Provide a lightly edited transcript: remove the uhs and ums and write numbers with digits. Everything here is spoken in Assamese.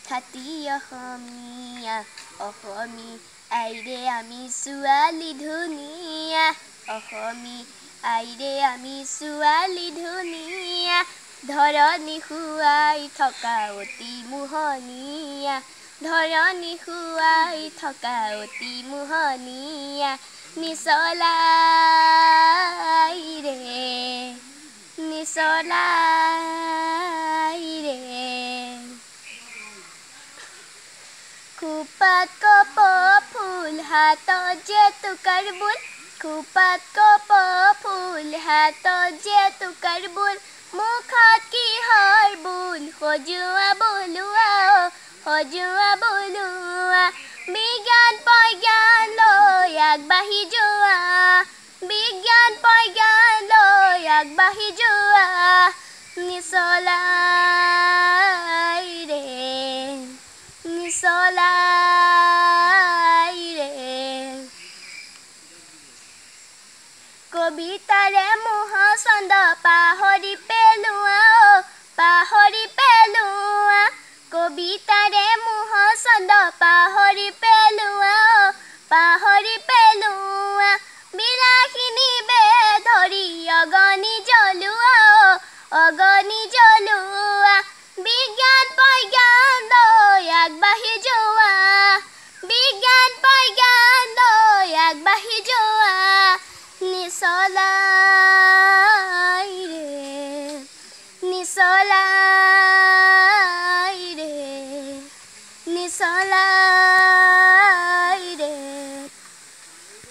খাতি অসমীয়া অসমী আইৰে আমি ছোৱালী ধুনীয়া অসমী আইৰে আমি ছোৱালী ধুনীয়া ধৰণী শুৱাই থকা অতি মোহনীয়া ধৰণী শুৱাই থকা অতি মোহনীয়া নিচলা আইৰে নিচলা আইৰে খোপাত কপ ফুল হাতত জেতুকাৰ বোল খোপাত কপ ফুল হাতত জেতুকাৰ বোল মুখত কিহৰ বোল সজোৱা বলোৱা সজোৱা বলোৱা বিজ্ঞান প্ৰজ্ঞান লৈ আগবাঢ়ি যোৱা বিজ্ঞান প্ৰজ্ঞান লৈ আগবাঢ়ি যোৱা নিচলা আইৰে নিচলা আইৰে কবিতাৰে মোহ ছন্দ পাহৰি পেলোৱা পাহৰি পেলোৱা কবিতাৰে মোহ ছন্দ পাহৰি পেলোৱা পাহৰি পেলোৱা বিলাসিনী বেধৰি অগনি জ্বলোৱা অগনি জ্বলোৱা বিজ্ঞান প্ৰজ্ঞান লৈ আগবাঢ়ি যোৱা বিজ্ঞান প্ৰজ্ঞান লৈ আগবাঢ়ি যোৱা নিচলা